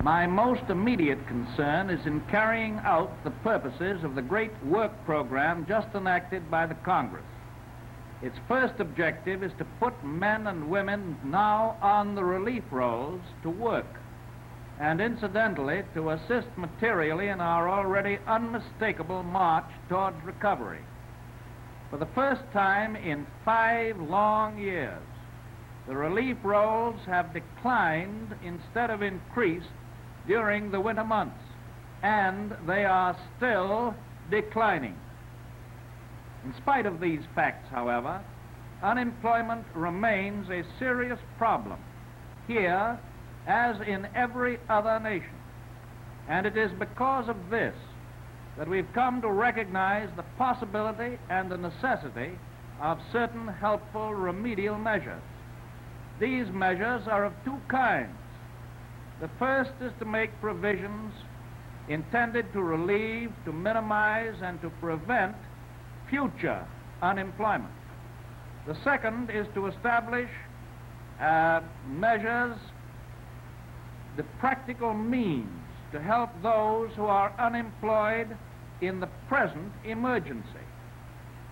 My most immediate concern is in carrying out the purposes of the great work program just enacted by the Congress. Its first objective is to put men and women now on the relief rolls to work, and incidentally to assist materially in our already unmistakable march towards recovery. For the first time in 5 long years, the relief rolls have declined instead of increased during the winter months, and they are still declining. In spite of these facts, however, unemployment remains a serious problem here as in every other nation. And it is because of this that we've come to recognize the possibility and the necessity of certain helpful remedial measures. These measures are of 2 kinds. The first is to make provisions intended to relieve, to minimize, and to prevent future unemployment. The second is to establish measures, the practical means to help those who are unemployed in the present emergency.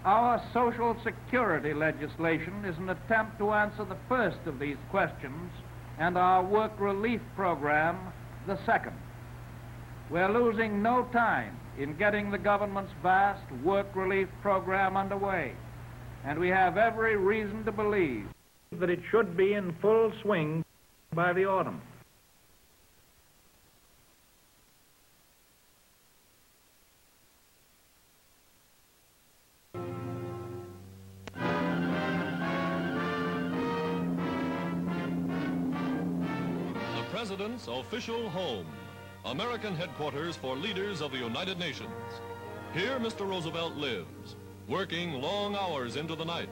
Our Social Security legislation is an attempt to answer the first of these questions, and our work relief program the second. We're losing no time in getting the government's vast work relief program underway, and we have every reason to believe that it should be in full swing by the autumn. President's official home, American headquarters for leaders of the United Nations. Here Mr. Roosevelt lives, working long hours into the night.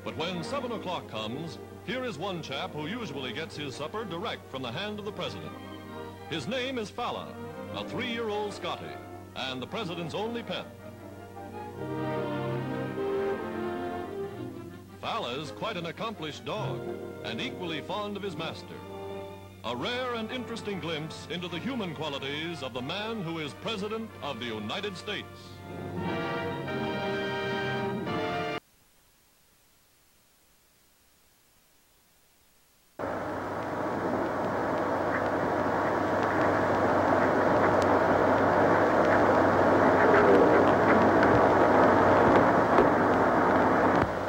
But when 7 o'clock comes, here is one chap who usually gets his supper direct from the hand of the President. His name is Fala, a 3-year-old Scottie, and the President's only pet. Fala's quite an accomplished dog, and equally fond of his master. A rare and interesting glimpse into the human qualities of the man who is President of the United States.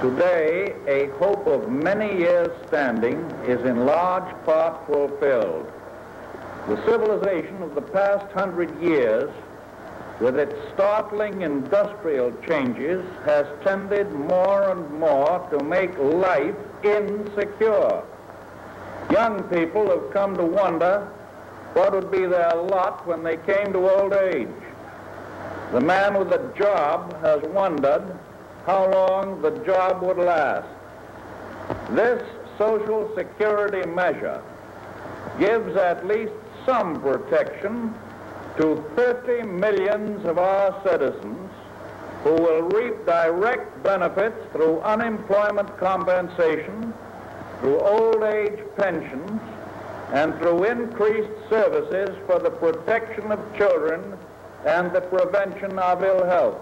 Today, a hope of many years' standing is in large part fulfilled. The civilization of the past 100 years, with its startling industrial changes, has tended more and more to make life insecure. Young people have come to wonder what would be their lot when they came to old age. The man with a job has wondered how long the job would last. This Social Security measure gives at least some protection to 30 million of our citizens who will reap direct benefits through unemployment compensation, through old age pensions, and through increased services for the protection of children and the prevention of ill health.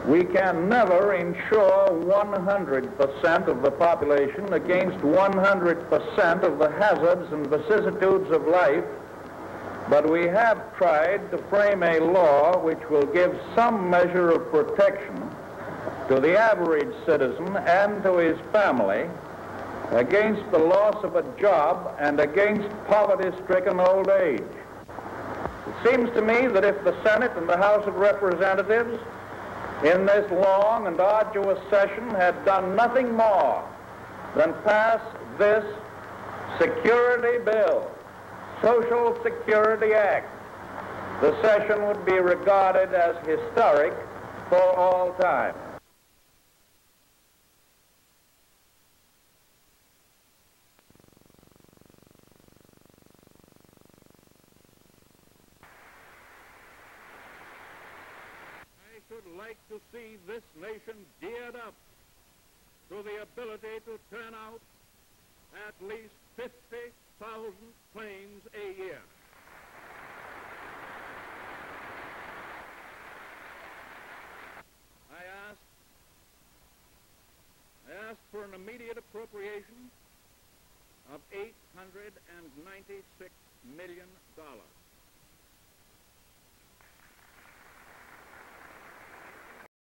We can never insure 100% of the population against 100% of the hazards and vicissitudes of life, but we have tried to frame a law which will give some measure of protection to the average citizen and to his family against the loss of a job and against poverty-stricken old age. It seems to me that if the Senate and the House of Representatives in this long and arduous session had done nothing more than pass this security bill, Social Security Act, the session would be regarded as historic for all time. Like to see this nation geared up to the ability to turn out at least 50,000 planes a year. an immediate appropriation of $896 million.